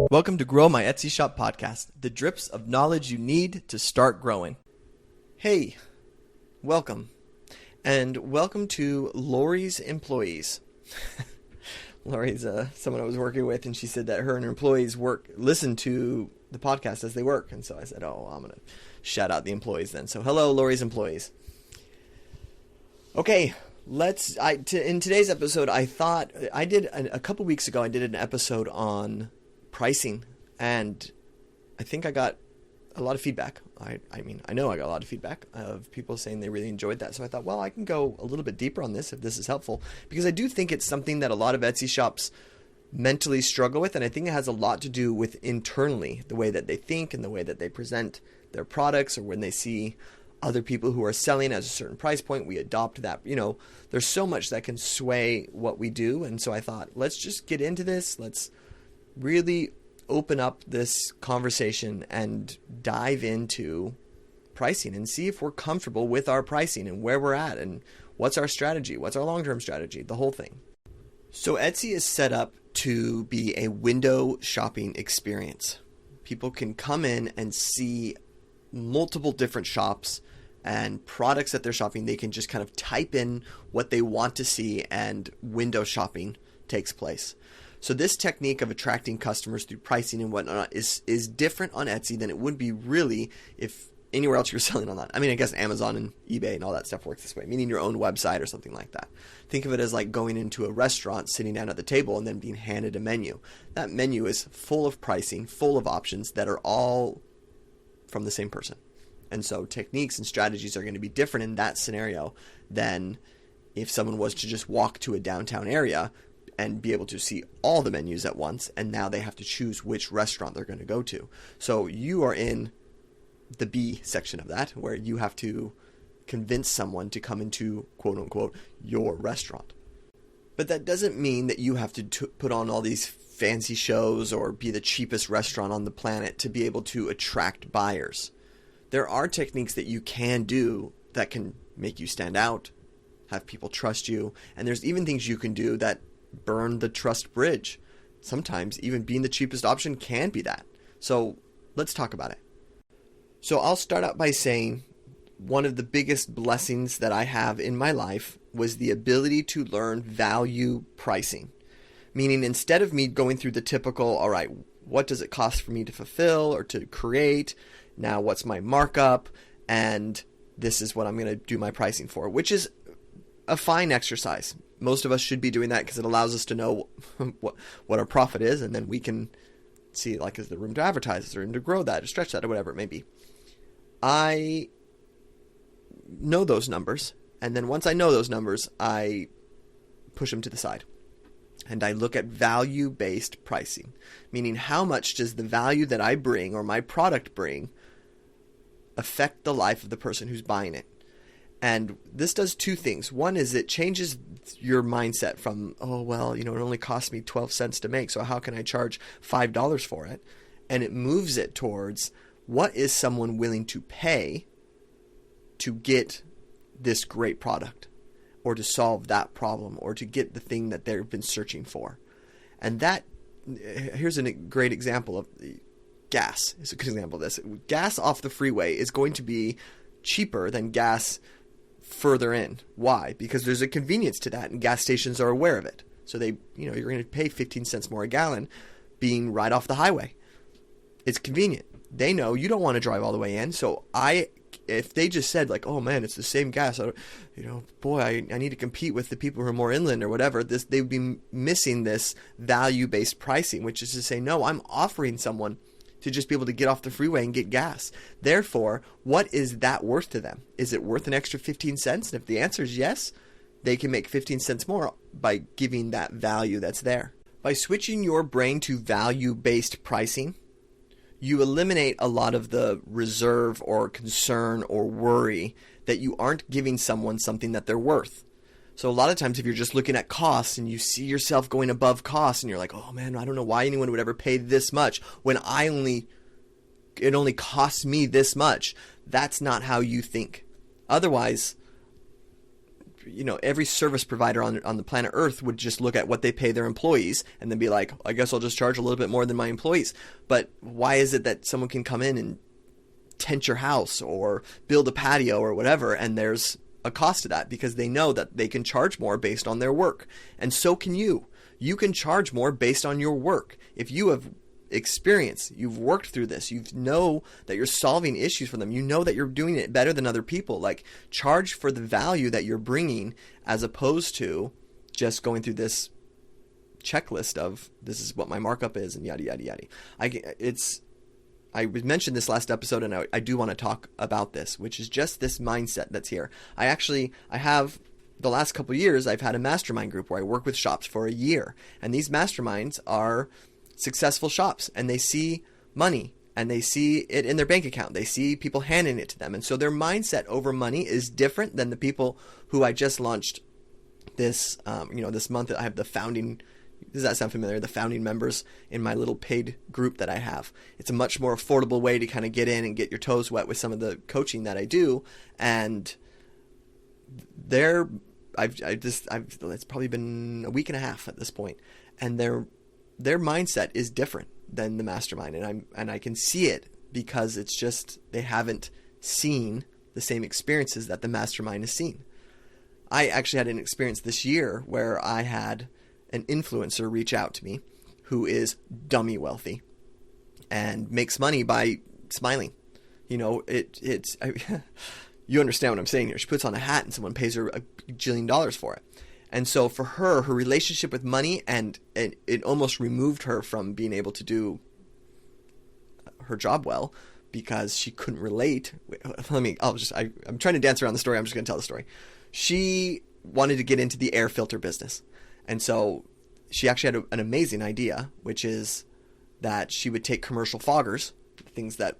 Welcome to Grow My Etsy Shop podcast, the drips of knowledge you need to start growing. Hey, welcome. And welcome to Lori's Employees. Lori's someone I was working with, and she said that her and her employees listen to the podcast as they work. And so I said, oh, I'm going to shout out the employees then. So hello, Lori's Employees. Okay, in today's episode, I thought I did a couple weeks ago, I did an episode on pricing, and I think I got a lot of feedback. I know I got a lot of feedback of people saying they really enjoyed that. So I thought, well, I can go a little bit deeper on this if this is helpful, because I do think it's something that a lot of Etsy shops mentally struggle with, and I think it has a lot to do with internally, the way that they think and the way that they present their products, or when they see other people who are selling at a certain price point, we adopt that. There's so much that can sway what we do, and so I thought, let's just get into this. Let's really open up this conversation and dive into pricing and see if we're comfortable with our pricing and where we're at and what's our strategy, what's our long-term strategy, the whole thing. So Etsy is set up to be a window shopping experience. People can come in and see multiple different shops and products that they're shopping. They can just kind of type in what they want to see, and window shopping takes place. So this technique of attracting customers through pricing and whatnot is different on Etsy than it would be really if anywhere else you're selling online. I guess Amazon and eBay and all that stuff works this way, meaning your own website or something like that. Think of it as like going into a restaurant, sitting down at the table, and then being handed a menu. That menu is full of pricing, full of options that are all from the same person. And so techniques and strategies are going to be different in that scenario than if someone was to just walk to a downtown area and be able to see all the menus at once, and now they have to choose which restaurant they're going to go to. So you are in the B section of that, where you have to convince someone to come into, quote unquote, your restaurant. But that doesn't mean that you have to put on all these fancy shows or be the cheapest restaurant on the planet to be able to attract buyers. There are techniques that you can do that can make you stand out, have people trust you, and there's even things you can do that burn the trust bridge. Sometimes even being the cheapest option can be that. So let's talk about it. So I'll start out by saying one of the biggest blessings that I have in my life was the ability to learn value pricing. Meaning, instead of me going through the typical, all right, what does it cost for me to fulfill or to create? Now what's my markup? And this is what I'm going to do my pricing for, which is a fine exercise. Most of us should be doing that because it allows us to know what our profit is, and then we can see, like, is there room to advertise, is there room to grow that, or stretch that, or whatever it may be. I know those numbers, and then once I know those numbers, I push them to the side. And I look at value-based pricing, meaning how much does the value that I bring or my product bring affect the life of the person who's buying it. And this does two things. One is it changes your mindset from, oh, well, it only cost me 12 cents to make, so how can I charge $5 for it? And it moves it towards, what is someone willing to pay to get this great product, or to solve that problem, or to get the thing that they've been searching for? And here's a great example of gas. It's a good example of this. Gas off the freeway is going to be cheaper than gas further in. Why? Because there's a convenience to that, and gas stations are aware of it. So you're going to pay 15 cents more a gallon being right off the highway. It's convenient. They know you don't want to drive all the way in. So if they just said, like, oh man, it's the same gas, I need to compete with the people who are more inland or whatever, they would be missing this value-based pricing, which is to say, no, I'm offering someone to just be able to get off the freeway and get gas. Therefore, what is that worth to them? Is it worth an extra 15 cents? And if the answer is yes, they can make 15 cents more by giving that value that's there. By switching your brain to value-based pricing, you eliminate a lot of the reserve or concern or worry that you aren't giving someone something that they're worth. So a lot of times if you're just looking at costs and you see yourself going above costs and you're like, oh man, I don't know why anyone would ever pay this much when it only costs me this much. That's not how you think. Otherwise, every service provider on the planet Earth would just look at what they pay their employees and then be like, I guess I'll just charge a little bit more than my employees. But why is it that someone can come in and tent your house or build a patio or whatever, and there's a cost to that? Because they know that they can charge more based on their work. And so can you. You can charge more based on your work. If you have experience, you've worked through this, you know that you're solving issues for them, you know that you're doing it better than other people, like, charge for the value that you're bringing, as opposed to just going through this checklist of this is what my markup is and yada yada yada. I mentioned this last episode, and I do want to talk about this, which is just this mindset that's here. I have the last couple of years, I've had a mastermind group where I work with shops for a year, and these masterminds are successful shops, and they see money and they see it in their bank account. They see people handing it to them. And so their mindset over money is different than the people who I just launched this, this month. I have the founding, does that sound familiar? The founding members in my little paid group that I have. It's a much more affordable way to kind of get in and get your toes wet with some of the coaching that I do. And it's probably been a week and a half at this point, and their mindset is different than the mastermind, and I can see it because it's just they haven't seen the same experiences that the mastermind has seen. I actually had an experience this year where I had an influencer reach out to me who is dummy wealthy and makes money by smiling. You understand what I'm saying here. She puts on a hat and someone pays her $1 jillion for it. And so for her relationship with money, and it almost removed her from being able to do her job well because she couldn't relate. I'm trying to dance around the story. I'm just going to tell the story. She wanted to get into the air filter business. And so she actually had an amazing idea, which is that she would take commercial foggers, things that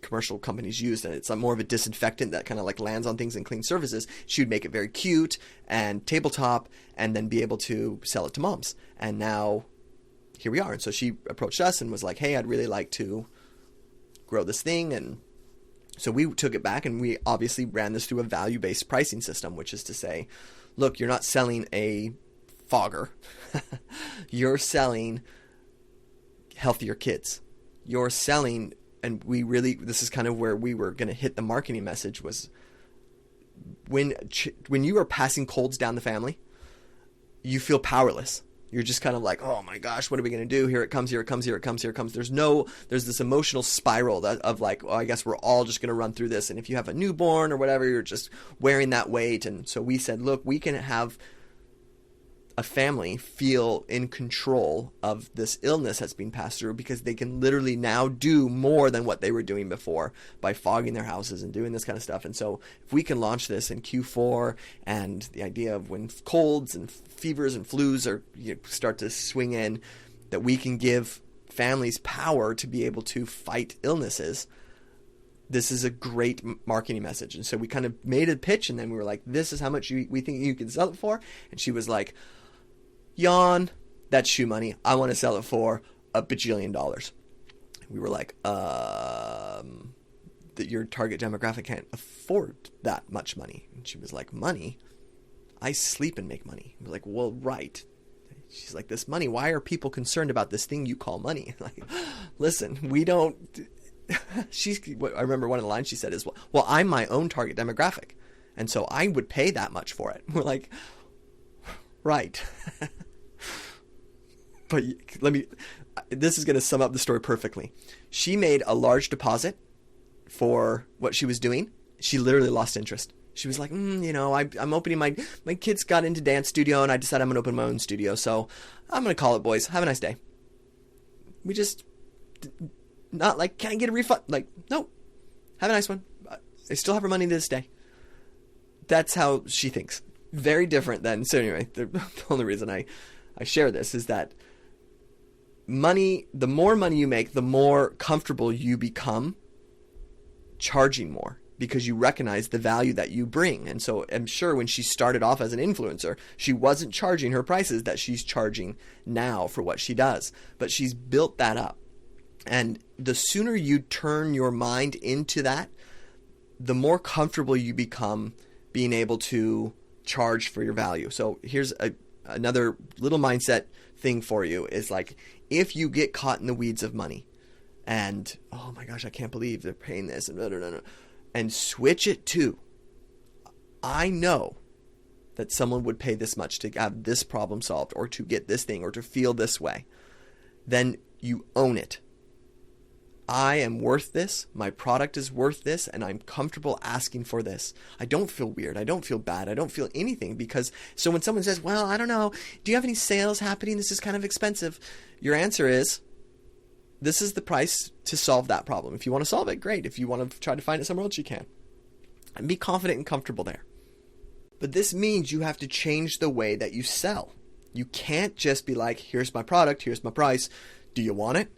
commercial companies use, and it's more of a disinfectant that kind of like lands on things and clean surfaces. She would make it very cute and tabletop, and then be able to sell it to moms. And now here we are. And so she approached us and was like, hey, I'd really like to grow this thing. And so we took it back, and we obviously ran this through a value-based pricing system, which is to say, look, you're not selling a fogger. You're selling healthier kids. You're selling, and this is kind of where we were going to hit the marketing message, was when you are passing colds down the family, you feel powerless. You're just kind of like, oh my gosh, what are we going to do? Here it comes, here it comes, here it comes, here it comes. There's this emotional spiral of like, oh, I guess we're all just going to run through this. And if you have a newborn or whatever, you're just wearing that weight. And so we said, look, we can have a family feel in control of this illness that's being passed through, because they can literally now do more than what they were doing before by fogging their houses and doing this kind of stuff. And so if we can launch this in Q4, and the idea of when colds and fevers and flus start to swing in, that we can give families power to be able to fight illnesses, this is a great marketing message. And so we kind of made a pitch, and then we were like, this is how much we think you can sell it for. And she was like, yawn, that's shoe money. I want to sell it for $1 bajillion. We were like, that your target demographic can't afford that much money. And she was like, money? I sleep and make money. We're like, well, right. She's like, this money, why are people concerned about this thing you call money? Like, listen, we don't... I remember one of the lines she said is, well, I'm my own target demographic, and so I would pay that much for it. We're like, right. But this is going to sum up the story perfectly. She made a large deposit for what she was doing. She literally lost interest. She was like, I'm opening my kids got into dance studio, and I decided I'm going to open my own studio. So I'm going to call it, boys. Have a nice day. We just... Not like, can I get a refund? Like, no, have a nice one. I still have her money to this day. That's how she thinks. Very different than, so anyway, the only reason I share this is that money, the more money you make, the more comfortable you become charging more, because you recognize the value that you bring. And so I'm sure when she started off as an influencer, she wasn't charging her prices that she's charging now for what she does, but she's built that up. And the sooner you turn your mind into that, the more comfortable you become being able to charge for your value. So here's another little mindset thing for you is like, if you get caught in the weeds of money and, oh my gosh, I can't believe they're paying this and and switch it to, I know that someone would pay this much to have this problem solved or to get this thing or to feel this way, then you own it. I am worth this, my product is worth this, and I'm comfortable asking for this. I don't feel weird, I don't feel bad, I don't feel anything, because so when someone says, well, I don't know, do you have any sales happening? This is kind of expensive. Your answer is, this is the price to solve that problem. If you want to solve it, great. If you want to try to find it somewhere else, you can. And be confident and comfortable there. But this means you have to change the way that you sell. You can't just be like, here's my product, here's my price, do you want it?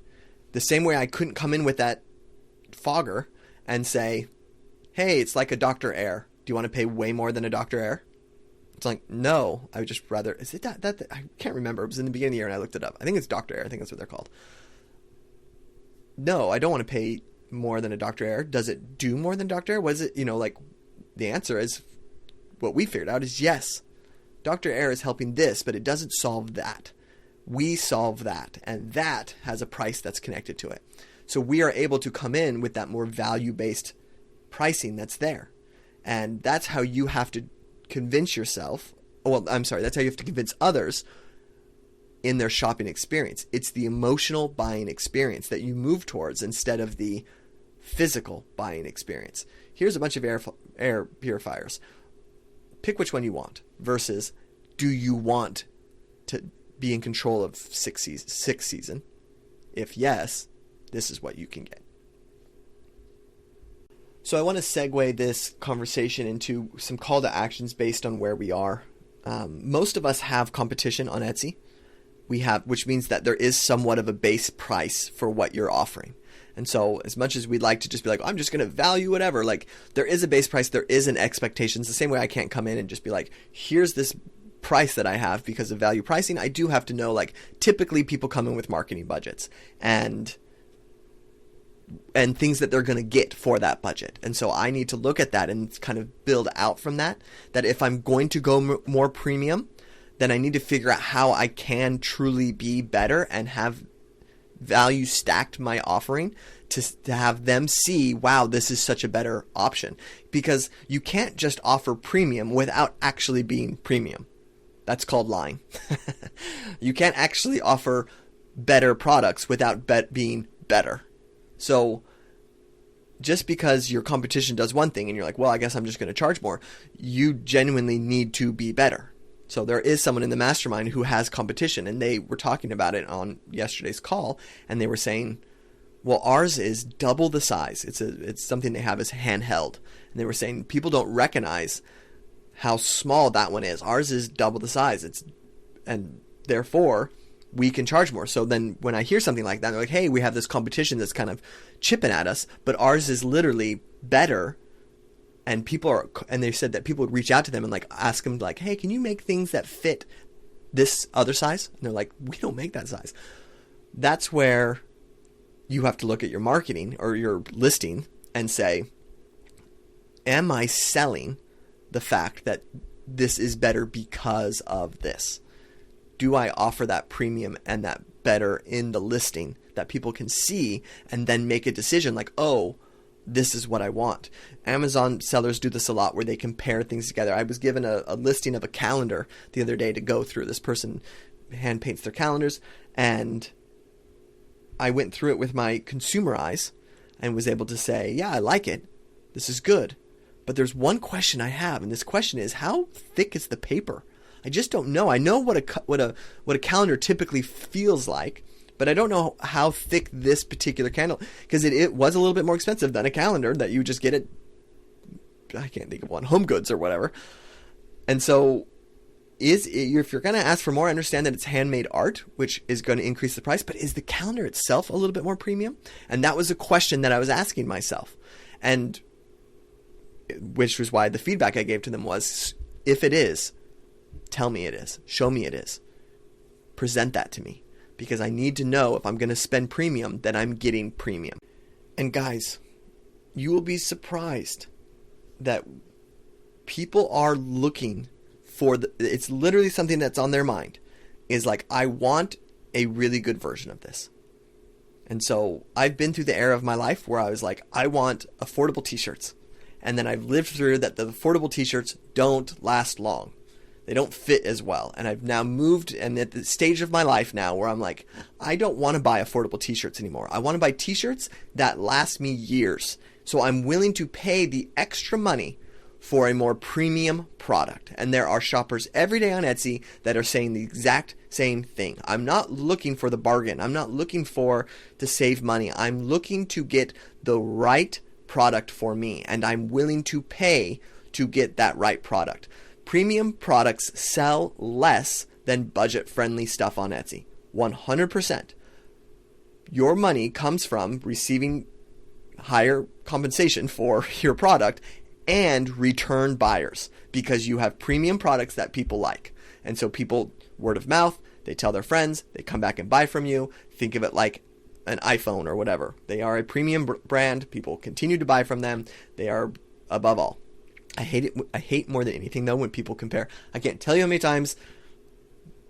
The same way I couldn't come in with that fogger and say, hey, it's like a Dr. Air. Do you want to pay way more than a Dr. Air? It's like, no, I would just rather, is it that I can't remember. It was in the beginning of the year and I looked it up. I think it's Dr. Air. I think that's what they're called. No, I don't want to pay more than a Dr. Air. Does it do more than Dr. Air? Was it, like the answer is, what we figured out is yes. Dr. Air is helping this, but it doesn't solve that. We solve that, and that has a price that's connected to it. So we are able to come in with that more value-based pricing that's there. And that's how you have to convince yourself, that's how you have to convince others in their shopping experience. It's the emotional buying experience that you move towards instead of the physical buying experience. Here's a bunch of air purifiers. Pick which one you want versus, do you want to be in control of sixth season? If yes, this is what you can get. So I want to segue this conversation into some call to actions based on where we are. Most of us have competition on Etsy. Which means that there is somewhat of a base price for what you're offering. And so as much as we'd like to just be like, I'm just going to value whatever, like there is a base price, there is an expectation. It's the same way I can't come in and just be like, here's this price that I have because of value pricing. I do have to know, like, typically people come in with marketing budgets and things that they're going to get for that budget. And so I need to look at that and kind of build out from that if I'm going to go more premium, then I need to figure out how I can truly be better and have value stacked my offering to have them see, wow, this is such a better option. Because you can't just offer premium without actually being premium. That's called lying. You can't actually offer better products without being better. So just because your competition does one thing and you're like, well, I guess I'm just going to charge more, you genuinely need to be better. So there is someone in the mastermind who has competition, and they were talking about it on yesterday's call, and they were saying, well, ours is double the size. It's something they have as handheld. And they were saying people don't recognize how small that one is. Ours is double the size. And therefore we can charge more. So then when I hear something like that, they're like, hey, we have this competition that's kind of chipping at us, but ours is literally better. And they said that people would reach out to them and like ask them like, hey, can you make things that fit this other size? And they're like, we don't make that size. That's where you have to look at your marketing or your listing and say, am I selling the fact that this is better because of this? Do I offer that premium and that better in the listing that people can see and then make a decision like, oh, this is what I want. Amazon sellers do this a lot where they compare things together. I was given a listing of a calendar the other day to go through. This person hand paints their calendars, and I went through it with my consumer eyes and was able to say, yeah, I like it. This is good. But there's one question I have, and this question is, how thick is the paper? I just don't know. I know what a calendar typically feels like, but I don't know how thick this particular candle, because it was a little bit more expensive than a calendar that you just get at, I can't think of one, Home Goods or whatever. And so if you're going to ask for more, understand that it's handmade art, which is going to increase the price, but is the calendar itself a little bit more premium? And that was a question that I was asking myself, and which was why the feedback I gave to them was, if it is, tell me it is, show me it is, present that to me. Because I need to know if I'm going to spend premium, that I'm getting premium. And guys, you will be surprised that people are looking for it's literally something that's on their mind, is like, I want a really good version of this. And so I've been through the era of my life where I was like, I want affordable t-shirts. And then I've lived through that the affordable t-shirts don't last long. They don't fit as well. And I've now moved, and at the stage of my life now where I'm like, I don't want to buy affordable t-shirts anymore. I want to buy t-shirts that last me years. So I'm willing to pay the extra money for a more premium product. And there are shoppers every day on Etsy that are saying the exact same thing. I'm not looking for the bargain. I'm not looking to save money. I'm looking to get the right product for me, and I'm willing to pay to get that right product. Premium products sell less than budget-friendly stuff on Etsy. 100%. Your money comes from receiving higher compensation for your product and return buyers, because you have premium products that people like. And so people, word of mouth, they tell their friends, they come back and buy from you. Think of it like an iPhone or whatever. They are a premium brand. People continue to buy from them. They are above all. I hate it. I hate more than anything, though, when people compare. I can't tell you how many times,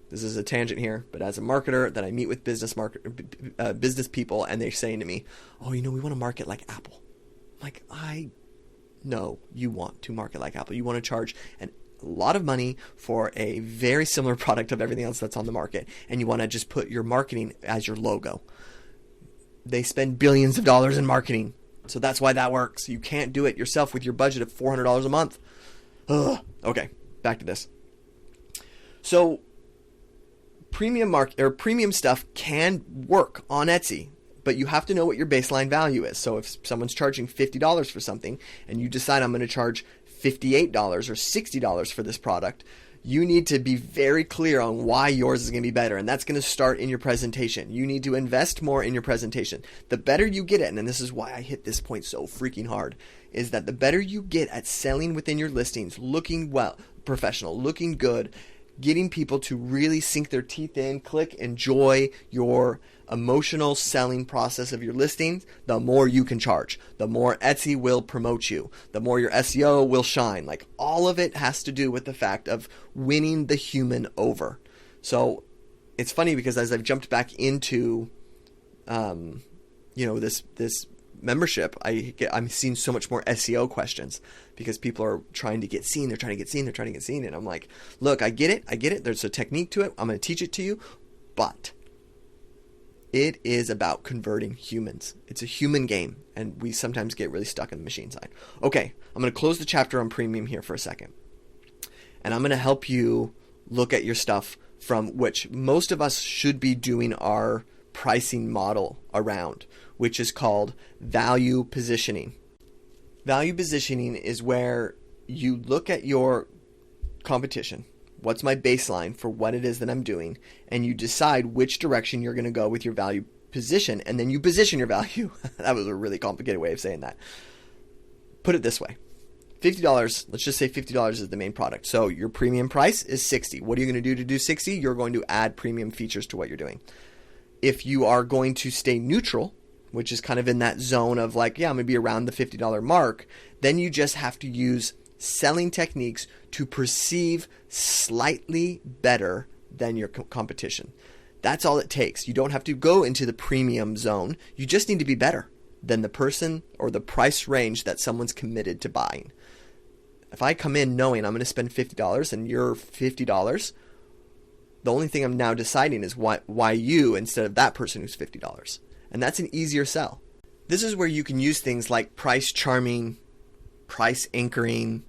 this is a tangent here, but as a marketer, that I meet with business people, and they're saying to me, oh, we want to market like Apple. I'm like, I know you want to market like Apple. You want to charge a lot of money for a very similar product of everything else that's on the market, and you want to just put your marketing as your logo. They spend billions of dollars in marketing. So that's why that works. You can't do it yourself with your budget of $400 a month. Ugh. Okay, back to this. So premium stuff can work on Etsy, but you have to know what your baseline value is. So if someone's charging $50 for something and you decide I'm going to charge $58 or $60 for this product, you need to be very clear on why yours is going to be better. And that's going to start in your presentation. You need to invest more in your presentation. The better you get at, and this is why I hit this point so freaking hard, is that the better you get at selling within your listings, looking well, professional, looking good, getting people to really sink their teeth in, click, enjoy your emotional selling process of your listings, the more you can charge, the more Etsy will promote you, the more your SEO will shine. Like, all of it has to do with the fact of winning the human over. So it's funny because as I've jumped back into, this membership, I'm seeing so much more SEO questions because people are trying to get seen. They're trying to get seen. And I'm like, look, I get it. There's a technique to it. I'm going to teach it to you, but it is about converting humans. It's a human game, and we sometimes get really stuck in the machine side. Okay, I'm going to close the chapter on premium here for a second, and I'm going to help you look at your stuff from which most of us should be doing our pricing model around, which is called value positioning. Value positioning is where you look at your competition. What's my baseline for what it is that I'm doing? And you decide which direction you're going to go with your value position, and then you position your value. That was a really complicated way of saying that. Put it this way. $50, let's just say $50 is the main product. So your premium price is $60. What are you going to do 60? You're going to add premium features to what you're doing. If you are going to stay neutral, which is kind of in that zone of like, yeah, I'm going to be around the $50 mark, then you just have to use selling techniques to perceive slightly better than your competition. That's all it takes. You don't have to go into the premium zone. You just need to be better than the person or the price range that someone's committed to buying. If I come in knowing I'm going to spend $50 and you're $50, the only thing I'm now deciding is why you instead of that person who's $50. And that's an easier sell. This is where you can use things like price charming, price anchoring,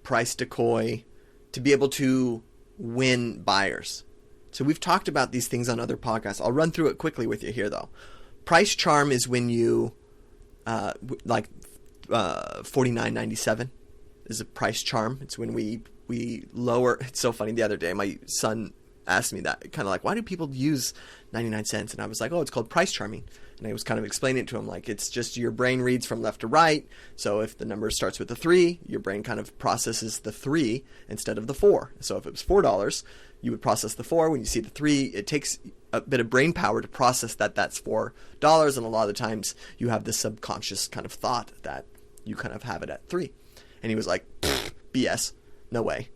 price decoy to be able to win buyers. So we've talked about these things on other podcasts. I'll run through it quickly with you here though. Price charm is when you $49.97 is a price charm. It's when we lower. It's so funny. The other day my son asked me that, kind of like, why do people use 99 cents? And I was like, oh, it's called price charming. And I was kind of explaining it to him like it's just your brain reads from left to right. So if the number starts with a 3, your brain kind of processes the 3 instead of the 4. So if it was $4, you would process the 4. When you see the 3, it takes a bit of brain power to process that that's $4. And a lot of the times you have this subconscious kind of thought that you kind of have it at 3. And he was like, BS. No way.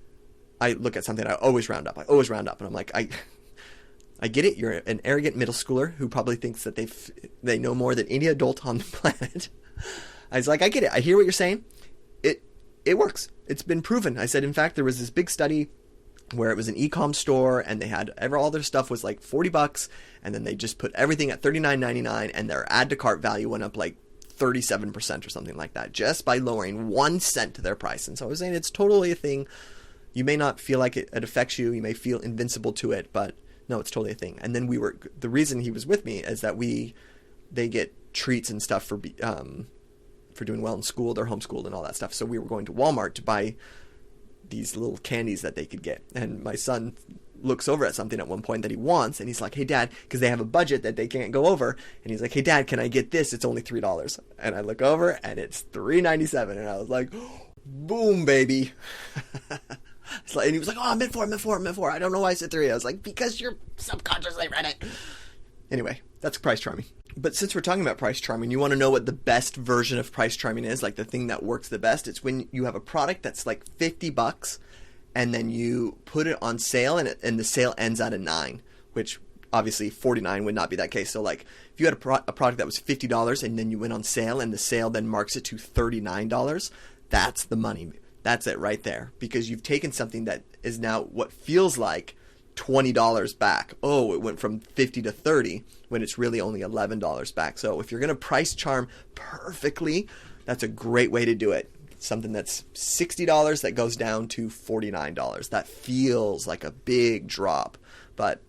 I look at something, I always round up. And I'm like, I get it. You're an arrogant middle schooler who probably thinks that they know more than any adult on the planet. I was like, I get it. I hear what you're saying. It works. It's been proven. I said, in fact, there was this big study where it was an e-com store and they had all their stuff was like $40, and then they just put everything at $39.99, and their add to cart value went up like 37% or something like that, just by lowering 1 cent to their price. And so I was saying, it's totally a thing. You may not feel like it affects you. You may feel invincible to it, but no, it's totally a thing. And then the reason he was with me is that they get treats and stuff for doing well in school. They're homeschooled and all that stuff. So we were going to Walmart to buy these little candies that they could get. And my son looks over at something at one point that he wants, and he's like, hey dad, because they have a budget that they can't go over, and he's like, hey dad, can I get this? It's only $3. And I look over and it's $3.97, and I was like, boom, baby. And he was like, oh, I'm in for it. I don't know why I said 3. I was like, because you're subconsciously read it. Anyway, that's price charming. But since we're talking about price charming, you want to know what the best version of price charming is, like the thing that works the best. It's when you have a product that's like $50, and then you put it on sale, and the sale ends at a 9, which obviously 49 would not be that case. So like if you had a product that was $50 and then you went on sale, and the sale then marks it to $39, that's the money. That's it right there, because you've taken something that is now what feels like $20 back. Oh, it went from 50 to 30 when it's really only $11 back. So if you're going to price charm perfectly, that's a great way to do it. Something that's $60 that goes down to $49. That feels like a big drop, but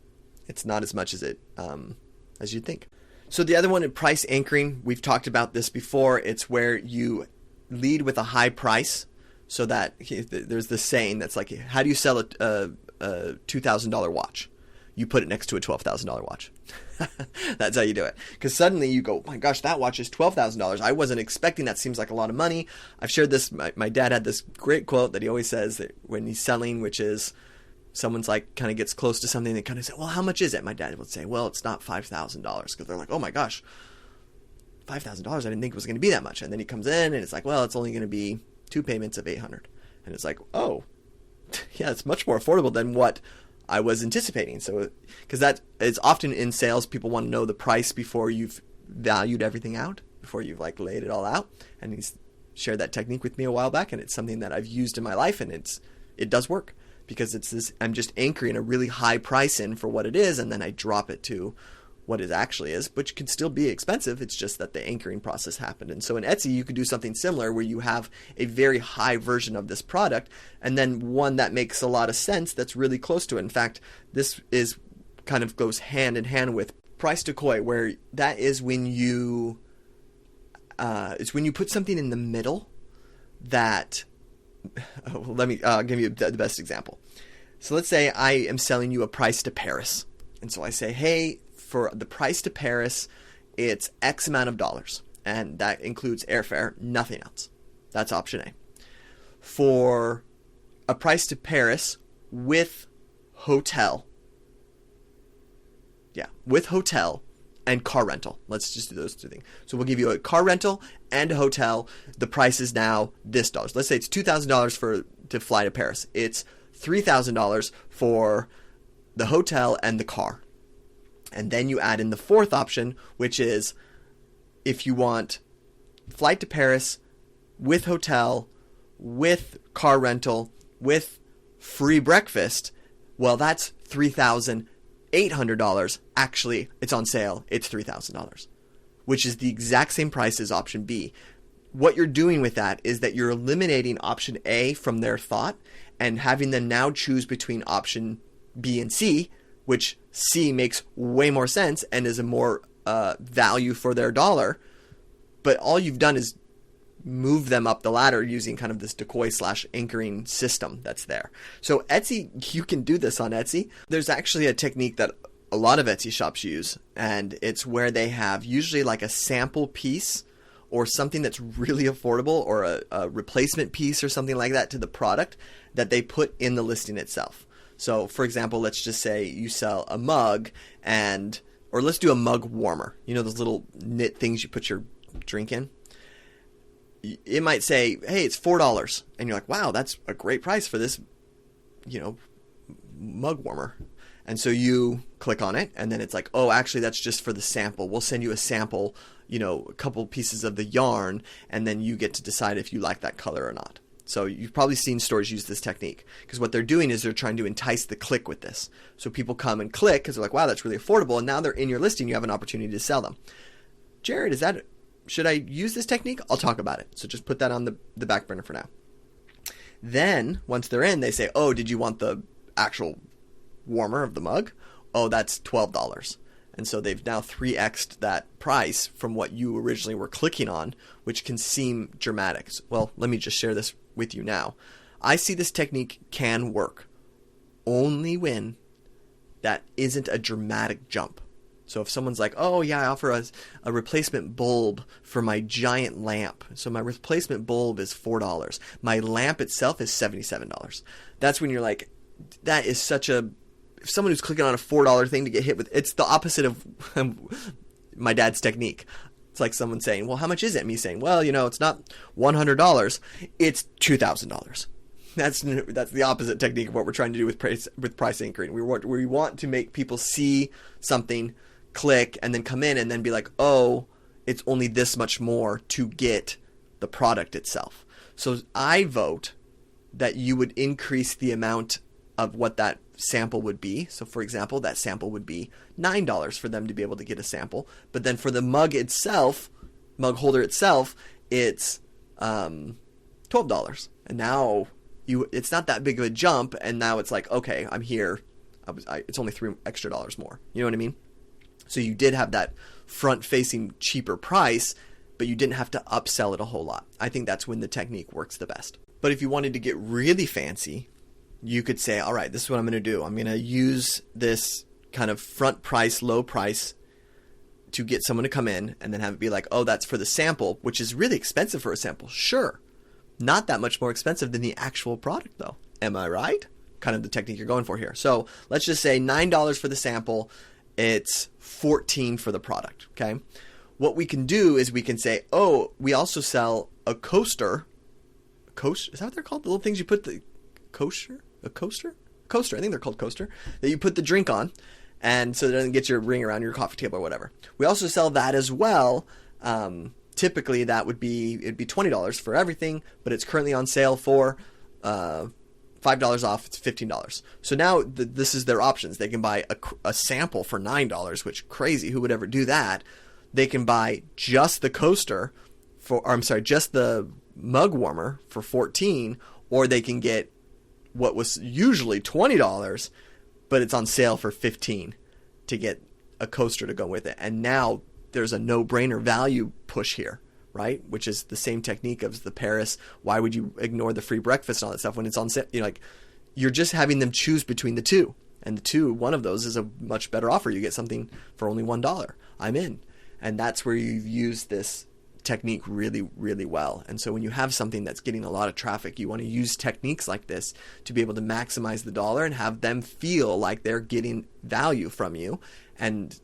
it's not as much as as you'd think. So the other one in price anchoring, we've talked about this before. It's where you lead with a high price, so that there's this saying that's like, how do you sell a $2,000 watch? You put it next to a $12,000 watch. That's how you do it. Because suddenly you go, oh my gosh, that watch is $12,000. I wasn't expecting that. Seems like a lot of money. I've shared this. My dad had this great quote that he always says that when he's selling, which is someone's like kind of gets close to something, they kind of say, well, how much is it? My dad would say, well, it's not $5,000, because they're like, oh my gosh, $5,000. I didn't think it was going to be that much. And then he comes in and it's like, well, it's only going to be 2 payments of $800. And it's like, oh, yeah, it's much more affordable than what I was anticipating. So, because that is often in sales, people want to know the price before you've valued everything out, before you've like laid it all out. And he's shared that technique with me a while back, and it's something that I've used in my life, and it does work, because it's this, I'm just anchoring a really high price in for what it is, and then I drop it to what it actually is, which can still be expensive. It's just that the anchoring process happened. And so in Etsy, you could do something similar where you have a very high version of this product, and then one that makes a lot of sense that's really close to it. In fact, this is kind of goes hand in hand with price decoy, where that is when you it's when you put something in the middle that let me give you the best example. So let's say I am selling you a price to Paris, and so I say, hey, for the price to Paris, it's X amount of dollars, and that includes airfare, nothing else. That's option A. For a price to Paris with hotel, with hotel and car rental. Let's just do those two things. So we'll give you a car rental and a hotel. The price is now this dollars. Let's say it's $2,000 to fly to Paris. It's $3,000 for the hotel and the car. And then you add in the fourth option, which is if you want flight to Paris with hotel, with car rental, with free breakfast, well, that's $3,800. Actually, it's on sale. It's $3,000, which is the exact same price as option B. What you're doing with that is that you're eliminating option A from their thought and having them now choose between option B and C, which C makes way more sense and is a more value for their dollar. But all you've done is move them up the ladder using kind of this decoy / anchoring system that's there. So Etsy, you can do this on Etsy. There's actually a technique that a lot of Etsy shops use, and it's where they have usually like a sample piece or something that's really affordable, or a replacement piece or something like that to the product that they put in the listing itself. So for example, let's just say you sell a mug, or let's do a mug warmer. You know those little knit things you put your drink in? it might say, hey, it's $4. And you're like, wow, that's a great price for this, mug warmer. And so you click on it, and then it's like, oh, actually, that's just for the sample. We'll send you a sample, a couple pieces of the yarn, and then you get to decide if you like that color or not. So you've probably seen stores use this technique, because what they're doing is they're trying to entice the click with this. So people come and click because they're like, wow, that's really affordable. And now they're in your listing. You have an opportunity to sell them. Jared, should I use this technique? I'll talk about it. So just put that on the back burner for now. Then once they're in, they say, oh, did you want the actual warmer of the mug? Oh, that's $12. And so they've now 3x'd that price from what you originally were clicking on, which can seem dramatic. Well, let me just share this with you now. I see this technique can work only when that isn't a dramatic jump. So if someone's like, oh yeah, I offer a replacement bulb for my giant lamp. So my replacement bulb is $4. My lamp itself is $77. That's when you're like, that is such a... If someone who's clicking on a $4 thing to get hit with, it's the opposite of my dad's technique. It's like someone saying, well, how much is it? And me saying, well, it's not $100. It's $2,000. That's the opposite technique of what we're trying to do with price anchoring. We want to make people see something, click, and then come in and then be like, oh, it's only this much more to get the product itself. So I vote that you would increase the amount of what that sample would be. So for example, that sample would be $9 for them to be able to get a sample. But then for the mug itself, mug holder itself, it's $12. And now it's not that big of a jump. And now it's like, okay, I'm here. It's only $3 extra more. You know what I mean? So you did have that front-facing cheaper price, but you didn't have to upsell it a whole lot. I think that's when the technique works the best. But if you wanted to get really fancy, you could say, all right, this is what I'm going to do. I'm going to use this kind of front price, low price to get someone to come in and then have it be like, oh, that's for the sample, which is really expensive for a sample. Sure. Not that much more expensive than the actual product, though. Am I right? Kind of the technique you're going for here. So let's just say $9 for the sample. It's $14 for the product. Okay. What we can do is we can say, oh, we also sell a coaster. Is that what they're called? The little things you put the coaster? A coaster? Coaster. I think they're called coaster. That you put the drink on, and so it doesn't get your ring around your coffee table or whatever. We also sell that as well. Typically, it'd be $20 for everything, but it's currently on sale for $5 off. It's $15. So now this is their options. They can buy a sample for $9, which crazy. Who would ever do that? They can buy just the coaster just the mug warmer for $14, or they can get what was usually $20, but it's on sale for $15 to get a coaster to go with it. And now there's a no-brainer value push here, right? Which is the same technique of the Paris. Why would you ignore the free breakfast and all that stuff when it's on sale? You're just having them choose between the two. And one of those is a much better offer. You get something for only $1. I'm in. And that's where you use this technique really, really well. And so when you have something that's getting a lot of traffic, you want to use techniques like this to be able to maximize the dollar and have them feel like they're getting value from you. And,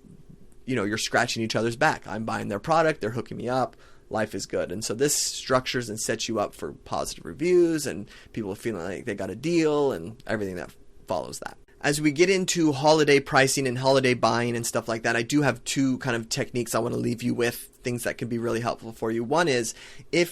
you're scratching each other's back. I'm buying their product. They're hooking me up. Life is good. And so this structures and sets you up for positive reviews and people feeling like they got a deal and everything that follows that. As we get into holiday pricing and holiday buying and stuff like that, I do have two kind of techniques I want to leave you with, things that can be really helpful for you. One is I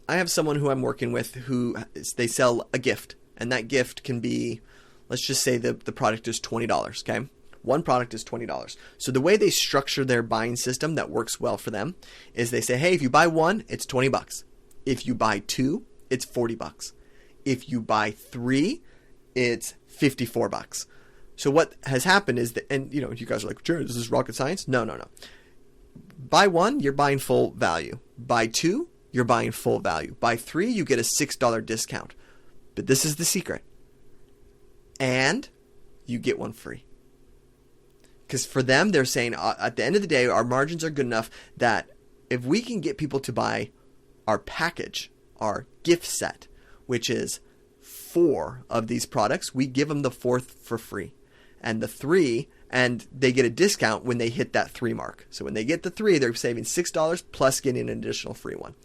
have someone who I'm working with who they sell a gift, and that gift can be, let's just say the product is $20, okay? One product is $20. So the way they structure their buying system that works well for them is they say, hey, if you buy one, it's $20. If you buy two, it's $40. If you buy three, it's $54. So what has happened is that, and you guys are like, Jared, is this rocket science? No. Buy one, you're buying full value. Buy two, you're buying full value. Buy three, you get a $6 discount. But this is the secret. And you get one free. Because for them, they're saying at the end of the day, our margins are good enough that if we can get people to buy our package, our gift set, which is 4 of these products, we give them the 4th for free. and the 3, and they get a discount when they hit that 3 mark. So when they get the 3, they're saving $6 plus getting an additional free one.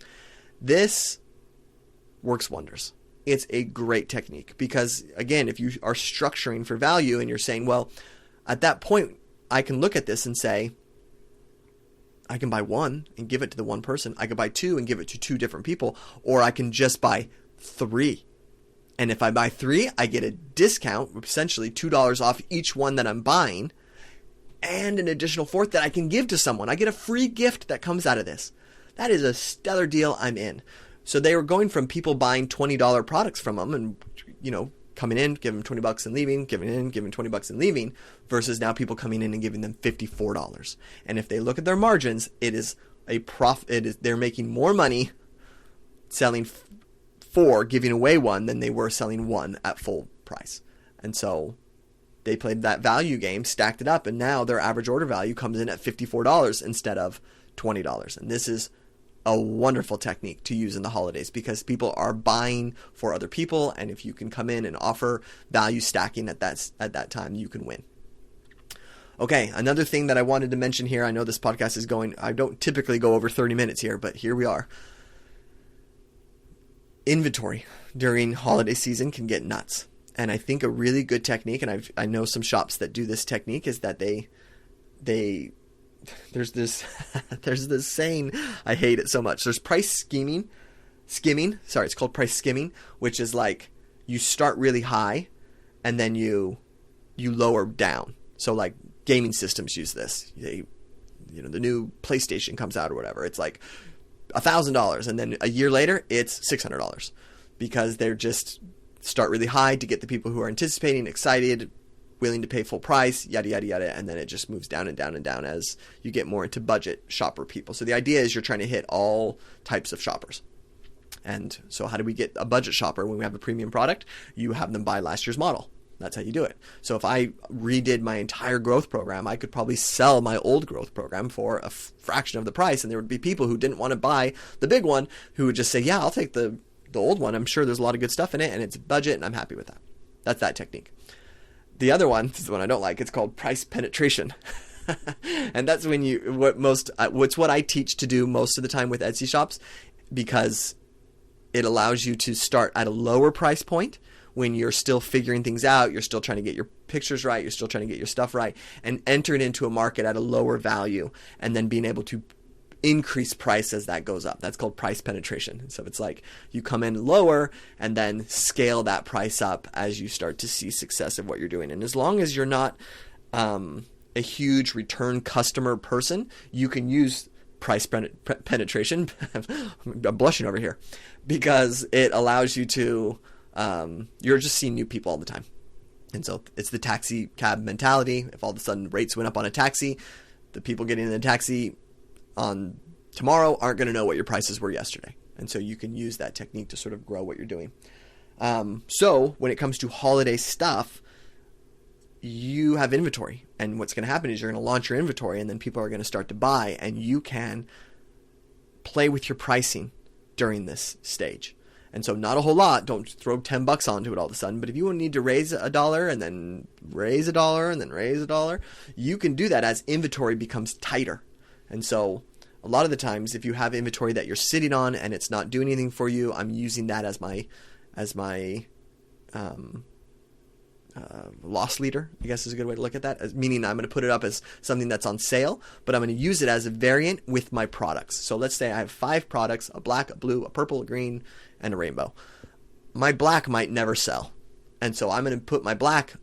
This works wonders. It's a great technique because, again, if you are structuring for value and you're saying, well, at that point, I can look at this and say, I can buy 1 and give it to the one person. I could buy 2 and give it to 2 different people, or I can just buy 3. And if I buy 3, I get a discount, essentially $2 off each one that I'm buying, and an additional 4th that I can give to someone. I get a free gift that comes out of this. That is a stellar deal. I'm in. So they were going from people buying $20 products from them and, coming in, giving them $20 and leaving, giving $20 and leaving, versus now people coming in and giving them $54. And if they look at their margins, it is a profit. They're making more money selling 4, giving away 1 than they were selling 1 at full price. And so they played that value game, stacked it up, and now their average order value comes in at $54 instead of $20. And this is a wonderful technique to use in the holidays because people are buying for other people, and if you can come in and offer value stacking at that time, you can win. Okay, another thing that I wanted to mention here, I know this podcast is going, I don't typically go over 30 minutes here, but here we are. Inventory during holiday season can get nuts. And I think a really good technique, and I know some shops that do this technique, is that there's this saying, I hate it so much. There's price skimming. It's called price skimming, which is like you start really high and then you lower down. So like gaming systems use this. The new PlayStation comes out or whatever. It's like $1,000, and then a year later it's $600 because they're just start really high to get the people who are anticipating, excited, willing to pay full price, yada, yada, yada, and then it just moves down and down and down as you get more into budget shopper people. So the idea is you're trying to hit all types of shoppers. And so how do we get a budget shopper when we have a premium product? You have them buy last year's model. That's how you do it. So if I redid my entire growth program, I could probably sell my old growth program for a fraction of the price, and there would be people who didn't want to buy the big one who would just say, yeah, I'll take the old one. I'm sure there's a lot of good stuff in it, and it's budget, and I'm happy with that. That's that technique. The other one, this is the one I don't like, it's called price penetration. And that's when what's what I teach to do most of the time with Etsy shops, because it allows you to start at a lower price point when you're still figuring things out, you're still trying to get your pictures right, you're still trying to get your stuff right, and enter it into a market at a lower value, and then being able to increase price as that goes up. That's called price penetration. So it's like you come in lower and then scale that price up as you start to see success of what you're doing. And as long as you're not a huge return customer person, you can use price penetration. I'm blushing over here because it allows you to, you're just seeing new people all the time. And so it's the taxi cab mentality. If all of a sudden rates went up on a taxi, the people getting in the taxi on tomorrow aren't going to know what your prices were yesterday. And so you can use that technique to sort of grow what you're doing. So when it comes to holiday stuff, you have inventory. And what's going to happen is you're going to launch your inventory, and then people are going to start to buy, and you can play with your pricing during this stage. And so not a whole lot. Don't throw $10 onto it all of a sudden. But if you need to raise $1 and then raise $1 and then raise $1, you can do that as inventory becomes tighter. And so a lot of the times, if you have inventory that you're sitting on and it's not doing anything for you, I'm using that as my loss leader, I guess is a good way to look at that, meaning I'm going to put it up as something that's on sale, but I'm going to use it as a variant with my products. So let's say I have 5 products, a black, a blue, a purple, a green, and a rainbow. My black might never sell. And so I'm going to put my black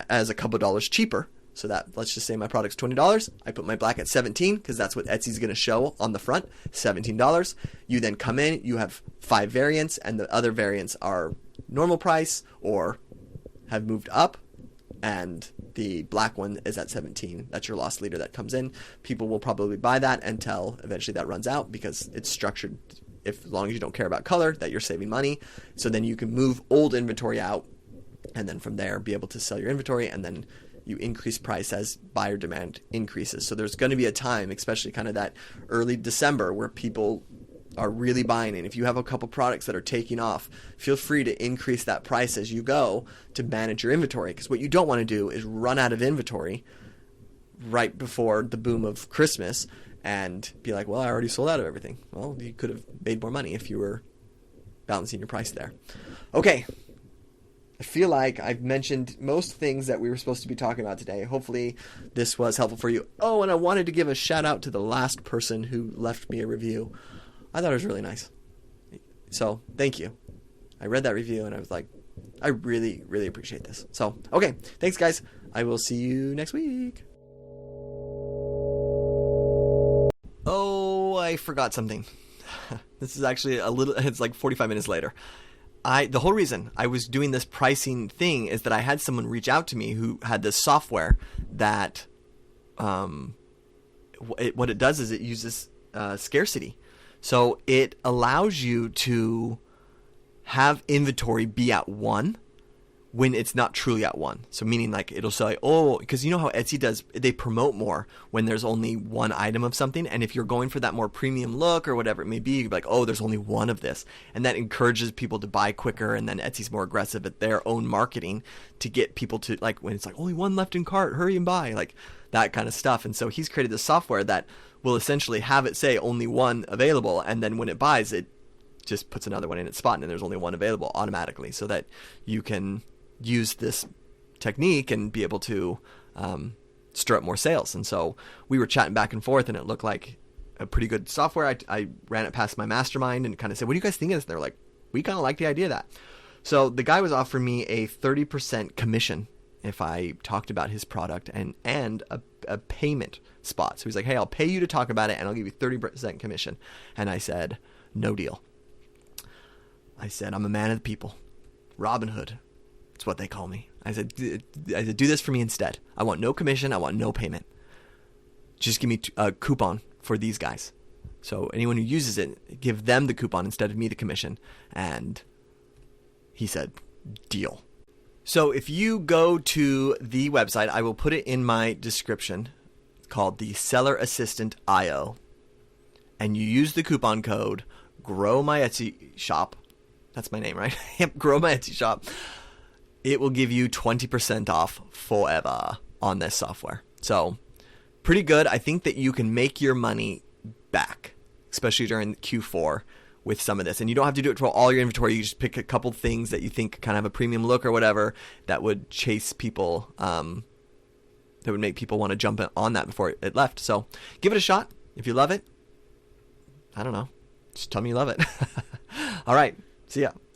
as a couple dollars cheaper. So that, let's just say my product's $20. I put my black at $17 because that's what Etsy's going to show on the front, $17. You then come in, you have 5 variants, and the other variants are normal price or have moved up, and the black one is at $17. That's your loss leader that comes in. People will probably buy that until eventually that runs out because it's structured, as long as you don't care about color, that you're saving money. So then you can move old inventory out, and then from there be able to sell your inventory, and then you increase price as buyer demand increases. So there's going to be a time, especially kind of that early December, where people are really buying it, if you have a couple products that are taking off, feel free to increase that price as you go to manage your inventory. Because what you don't want to do is run out of inventory right before the boom of Christmas and be like, well, I already sold out of everything. Well, you could have made more money if you were balancing your price there. Okay. I feel like I've mentioned most things that we were supposed to be talking about today. Hopefully this was helpful for you. Oh, and I wanted to give a shout out to the last person who left me a review. I thought it was really nice. So thank you. I read that review and I was like, I really, really appreciate this. So, okay. Thanks, guys. I will see you next week. Oh, I forgot something. This is actually it's like 45 minutes later. The whole reason I was doing this pricing thing is that I had someone reach out to me who had this software that, what it does is it uses scarcity. So it allows you to have inventory be at 1 when it's not truly at 1. So meaning like it'll say, oh, because you know how Etsy does, they promote more when there's only one item of something. And if you're going for that more premium look or whatever it may be, you're like, oh, there's only one of this. And that encourages people to buy quicker. And then Etsy's more aggressive at their own marketing to get people to, like, when it's like only one left in cart, hurry and buy, like that kind of stuff. And so he's created this software that will essentially have it say only one available. And then when it buys, it just puts another one in its spot and there's only one available automatically, so that you can use this technique and be able to stir up more sales. And so we were chatting back and forth and it looked like a pretty good software. I ran it past my mastermind and kind of said, what do you guys think of this? And they're like, we kind of like the idea of that. So the guy was offering me a 30% commission if I talked about his product and a payment spot. So he's like, hey, I'll pay you to talk about it and I'll give you 30% commission. And I said, no deal. I said, I'm a man of the people. Robin Hood. It's what they call me. I said, do this for me instead. I want no commission. I want no payment. Just give me a coupon for these guys. So anyone who uses it, give them the coupon instead of me the commission. And he said, deal. So if you go to the website, I will put it in my description, called the Seller Assistant IO, and you use the coupon code Grow My Etsy Shop. That's my name, right? Yep, Grow My Etsy Shop. It will give you 20% off forever on this software. So pretty good. I think that you can make your money back, especially during Q4 with some of this. And you don't have to do it for all your inventory. You just pick a couple things that you think kind of have a premium look or whatever that would chase people, that would make people want to jump on that before it left. So give it a shot. If you love it, I don't know, just tell me you love it. All right. See ya.